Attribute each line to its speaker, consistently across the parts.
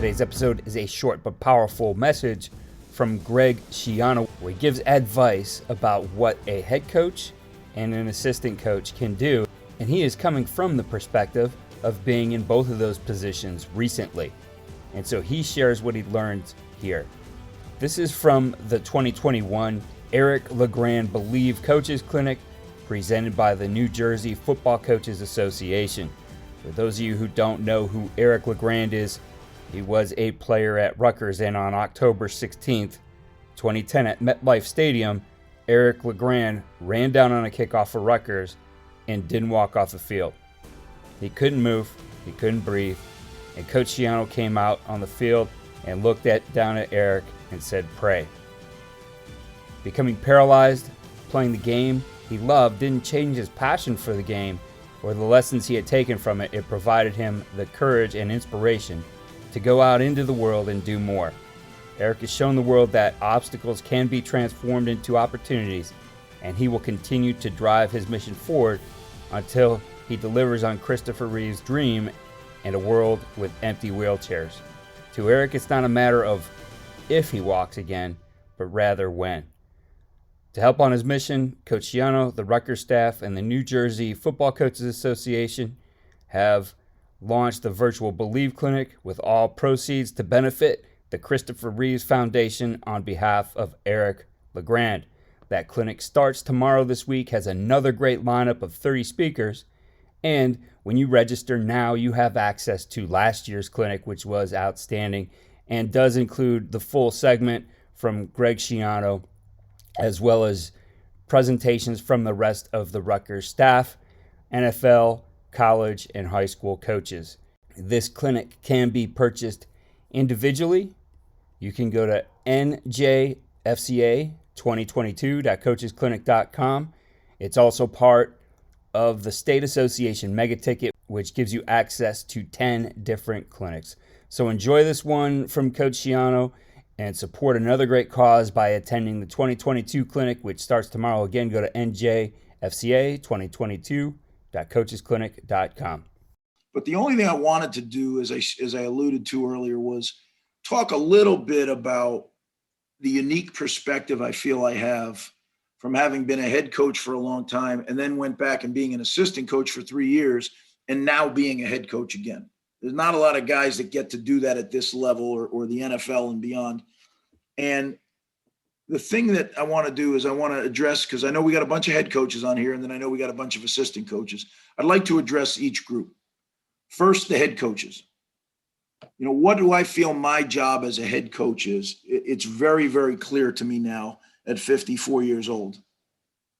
Speaker 1: Today's episode is a short but powerful message from Coach Schiano, where he gives advice about what a head coach and an assistant coach can do. And he is coming from the perspective of being in both of those positions recently. And so he shares what he learned here. This is from the 2021 Eric LeGrand Believe Coaches Clinic, presented by the New Jersey Football Coaches Association. For those of you who don't know who Eric LeGrand is, he was a player at Rutgers, and on October 16th, 2010 at MetLife Stadium, Eric LeGrand ran down on a kickoff for Rutgers and didn't walk off the field. He couldn't move, he couldn't breathe, and Coach Schiano came out on the field and looked down at Eric and said, "Pray." Becoming paralyzed, playing the game he loved didn't change his passion for the game or the lessons he had taken from it. It provided him the courage and inspiration to go out into the world and do more. Eric has shown the world that obstacles can be transformed into opportunities, and he will continue to drive his mission forward until he delivers on Christopher Reeve's dream and a world with empty wheelchairs. To Eric, it's not a matter of if he walks again, but rather when. To help on his mission, Coach Schiano, the Rutgers staff, and the New Jersey Football Coaches Association have launched the virtual Believe Clinic, with all proceeds to benefit the Christopher Reeves Foundation on behalf of Eric LeGrand. That clinic starts tomorrow this week, has another great lineup of 30 speakers, and when you register now, you have access to last year's clinic, which was outstanding and does include the full segment from Coach Schiano, as well as presentations from the rest of the Rutgers staff, NFL, college, and high school coaches. This clinic can be purchased individually. You can go to njfca2022.coachesclinic.com. It's also part of the State Association Mega Ticket, which gives you access to 10 different clinics. So enjoy this one from Coach Schiano and support another great cause by attending the 2022 clinic, which starts tomorrow. Again, go to njfca2022.coachesclinic.com.
Speaker 2: But the only thing I wanted to do, as I alluded to earlier, was talk a little bit about the unique perspective I feel I have from having been a head coach for a long time and then went back and being an assistant coach for 3 years and now being a head coach again. There's not a lot of guys that get to do that at this level or the NFL and beyond. And the thing that I want to do is I want to address, because I know we got a bunch of head coaches on here, and then I know we got a bunch of assistant coaches. I'd like to address each group. First, the head coaches. You know, what do I feel my job as a head coach is? It's very, very clear to me now at 54 years old.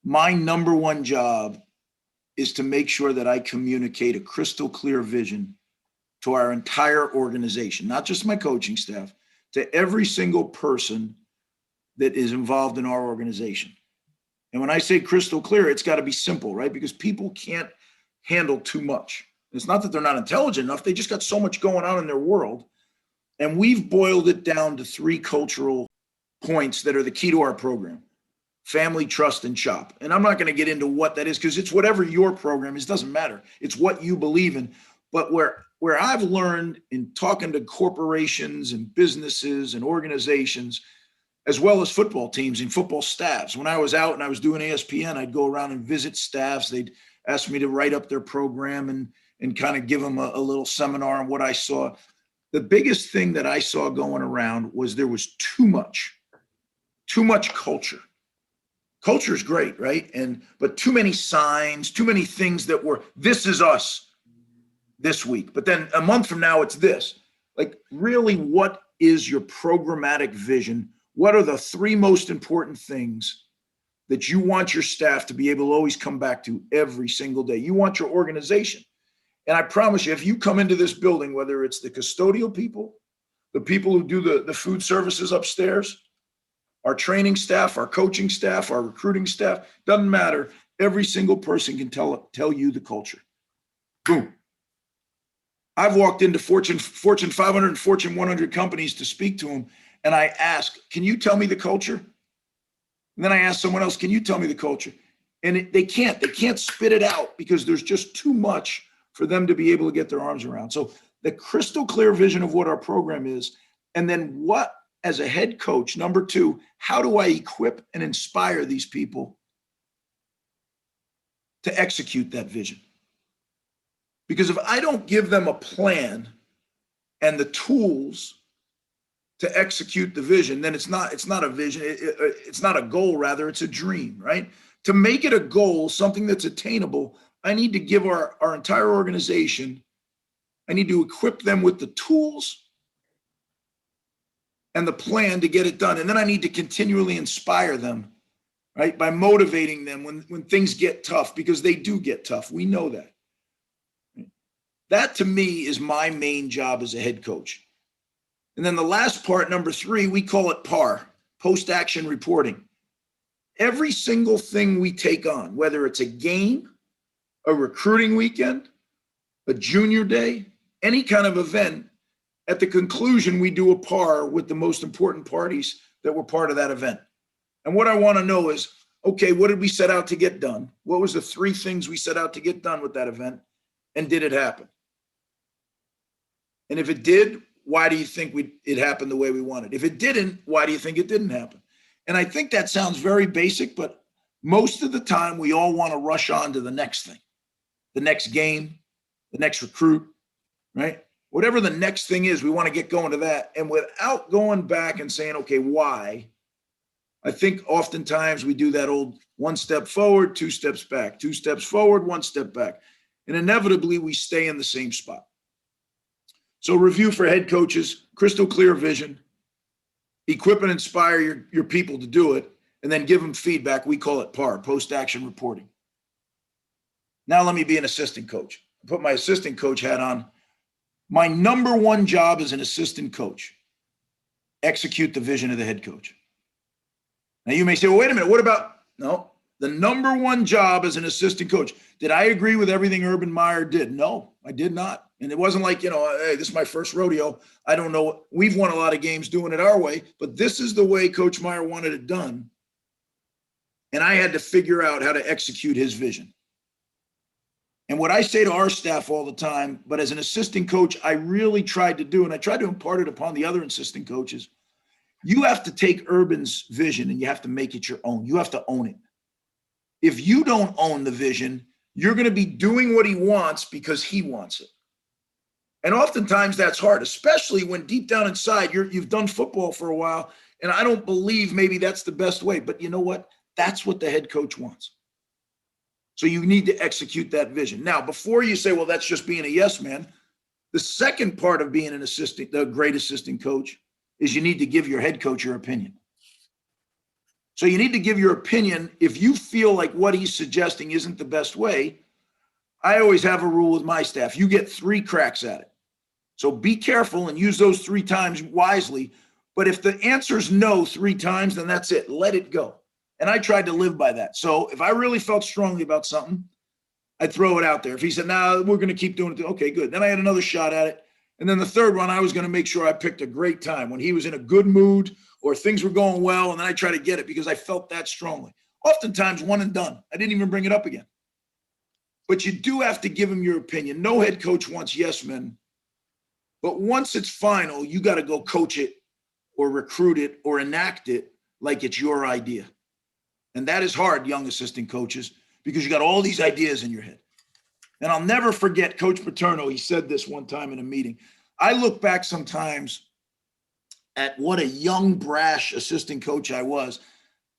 Speaker 2: My number one job is to make sure that I communicate a crystal clear vision to our entire organization, not just my coaching staff, to every single person that is involved in our organization. And when I say crystal clear, it's got to be simple, right? Because people can't handle too much. It's not that they're not intelligent enough. They just got so much going on in their world. And we've boiled it down to 3 cultural points that are the key to our program: family, trust, and shop. And I'm not going to get into what that is, because it's whatever your program is, doesn't matter. It's what you believe in. But where I've learned in talking to corporations and businesses and organizations, as well as football teams and football staffs. When I was out and I was doing ESPN, I'd go around and visit staffs. They'd ask me to write up their program and kind of give them a little seminar on what I saw. The biggest thing that I saw going around was there was too much culture. Culture is great, right? But too many signs, too many things that were, this is us this week. But then a month from now, it's this. Like, really, what is your programmatic vision? What are the 3 most important things that you want your staff to be able to always come back to every single day? You want your organization. And I promise you, if you come into this building, whether it's the custodial people, the people who do the food services upstairs, our training staff, our coaching staff, our recruiting staff, doesn't matter. Every single person can tell you the culture. Boom. I've walked into Fortune 500 and Fortune 100 companies to speak to them, and I ask, can you tell me the culture? And then I ask someone else, can you tell me the culture? And they can't spit it out because there's just too much for them to be able to get their arms around. So the crystal clear vision of what our program is, and then what, as a head coach, number two, how do I equip and inspire these people to execute that vision? Because if I don't give them a plan and the tools to execute the vision, then it's not a vision. It's not a goal, rather, it's a dream, right? To make it a goal, something that's attainable, I need to give our entire organization, I need to equip them with the tools and the plan to get it done. And then I need to continually inspire them, right? By motivating them when things get tough, because they do get tough. We know that. That to me is my main job as a head coach. And then the last part, number three, we call it PAR, post-action reporting. Every single thing we take on, whether it's a game, a recruiting weekend, a junior day, any kind of event, at the conclusion, we do a PAR with the most important parties that were part of that event. And what I want to know is, okay, what did we set out to get done? What was the three things we set out to get done with that event? And did it happen? And if it did, why do you think it happened the way we wanted? If it didn't, why do you think it didn't happen? And I think that sounds very basic, but most of the time we all want to rush on to the next thing, the next game, the next recruit, right? Whatever the next thing is, we want to get going to that. And without going back and saying, okay, why? I think oftentimes we do that old 1 step forward, 2 steps back, 2 steps forward, 1 step back. And inevitably we stay in the same spot. So review for head coaches, crystal clear vision, equip and inspire your people to do it, and then give them feedback. We call it PAR, post-action reporting. Now let me be an assistant coach. I put my assistant coach hat on. My number one job as an assistant coach, execute the vision of the head coach. Now you may say, well, wait a minute, what about, no, the number one job as an assistant coach. Did I agree with everything Urban Meyer did? No, I did not. And it wasn't like, hey, this is my first rodeo. I don't know. We've won a lot of games doing it our way, but this is the way Coach Meyer wanted it done. And I had to figure out how to execute his vision. And what I say to our staff all the time, but as an assistant coach, I really tried to do, and I tried to impart it upon the other assistant coaches, you have to take Urban's vision and you have to make it your own. You have to own it. If you don't own the vision, you're going to be doing what he wants because he wants it. And oftentimes that's hard, especially when deep down inside you've done football for a while, and I don't believe maybe that's the best way. But you know what? That's what the head coach wants. So you need to execute that vision. Now, before you say, well, that's just being a yes man, the second part of being the great assistant coach, is you need to give your head coach your opinion. So you need to give your opinion. If you feel like what he's suggesting isn't the best way, I always have a rule with my staff. You get 3 cracks at it. So be careful and use those 3 times wisely. But if the answer is no 3 times, then that's it. Let it go. And I tried to live by that. So if I really felt strongly about something, I'd throw it out there. If he said, nah, we're going to keep doing it. Okay, good. Then I had another shot at it. And then the third one, I was going to make sure I picked a great time when he was in a good mood or things were going well. And then I try to get it because I felt that strongly. Oftentimes, one and done. I didn't even bring it up again. But you do have to give him your opinion. No head coach wants yes men. But once it's final, you got to go coach it or recruit it or enact it like it's your idea. And that is hard, young assistant coaches, because you got all these ideas in your head. And I'll never forget Coach Paterno. He said this one time in a meeting. I look back sometimes at what a young, brash assistant coach I was.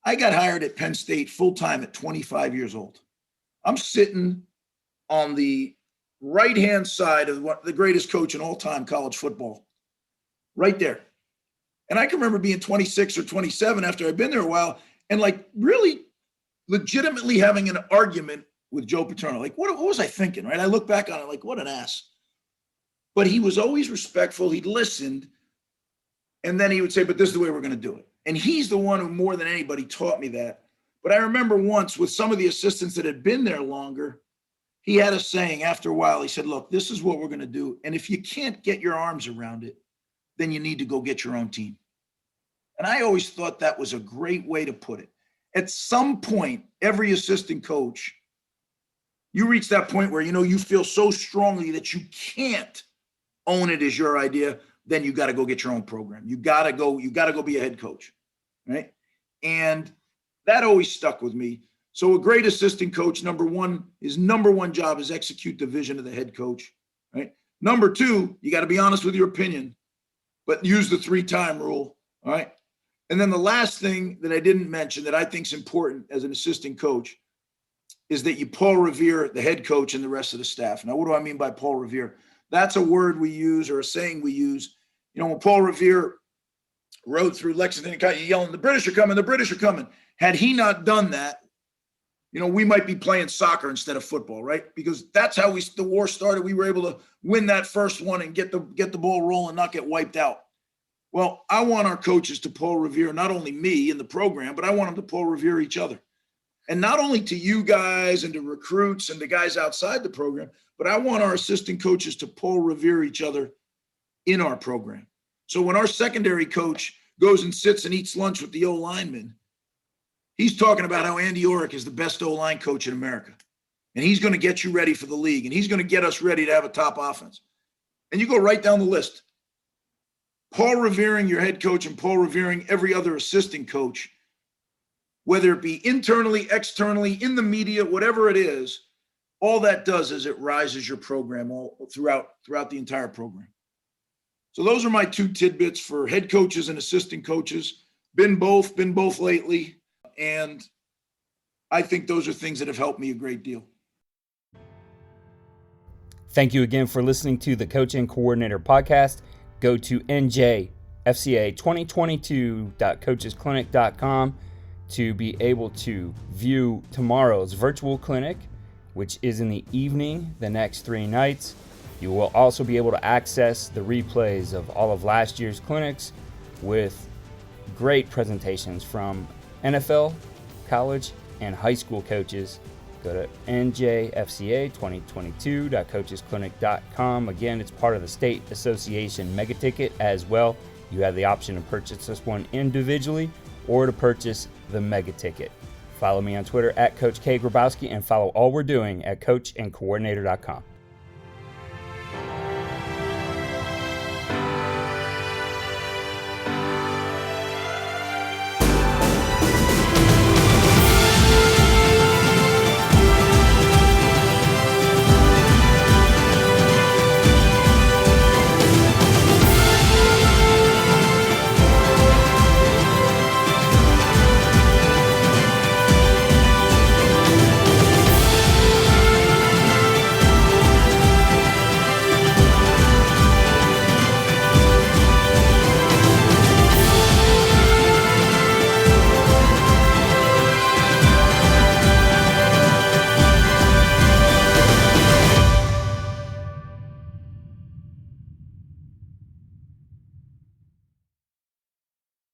Speaker 2: I got hired at Penn State full-time at 25 years old. I'm sitting on the right-hand side of the greatest coach in all-time college football, right there. And I can remember being 26 or 27 after I'd been there a while and like really legitimately having an argument with Joe Paterno. Like, what was I thinking, right? I look back on it like, what an ass. But he was always respectful. He listened. And then he would say, but this is the way we're going to do it. And he's the one who more than anybody taught me that. But I remember once with some of the assistants that had been there longer, he had a saying after a while. He said, look, this is what we're going to do. And if you can't get your arms around it, then you need to go get your own team. And I always thought that was a great way to put it. At some point, every assistant coach, you reach that point where, you feel so strongly that you can't own it as your idea, then you got to go get your own program. You got to go be a head coach, right? And that always stuck with me. So a great assistant coach, his number one job is execute the vision of the head coach, right? Number two, you got to be honest with your opinion, but use the 3-time rule, all right? And then the last thing that I didn't mention that I think is important as an assistant coach is that you Paul Revere the head coach and the rest of the staff. Now, what do I mean by Paul Revere? That's a word we use or a saying we use. You know, when Paul Revere rode through Lexington, yelling, "The British are coming, the British are coming." Had he not done that, you know, we might be playing soccer instead of football, right? Because that's how the war started. We were able to win that first one and get the ball rolling, not get wiped out. Well, I want our coaches to Paul Revere not only me in the program, but I want them to Paul Revere each other. And not only to you guys and to recruits and to guys outside the program, but I want our assistant coaches to Paul Revere each other in our program. So when our secondary coach goes and sits and eats lunch with the O-lineman, he's talking about how Andy Orrick is the best O-line coach in America. And he's going to get you ready for the league. And he's going to get us ready to have a top offense. And you go right down the list. Paul revering your head coach and Paul revering every other assistant coach, whether it be internally, externally, in the media, whatever it is, all that does is it rises your program all throughout the entire program. So those are my 2 tidbits for head coaches and assistant coaches. Been both lately. And I think those are things that have helped me a great deal.
Speaker 1: Thank you again for listening to the Coach and Coordinator podcast. Go to njfca2022.coachesclinic.com to be able to view tomorrow's virtual clinic, which is in the evening the next 3 nights. You will also be able to access the replays of all of last year's clinics with great presentations from NFL, college, and high school coaches. Go to njfca2022.coachesclinic.com. Again, it's part of the State Association Mega Ticket as well. You have the option to purchase this one individually or to purchase the Mega Ticket. Follow me on Twitter at Coach K. Grabowski and follow all we're doing at coachandcoordinator.com.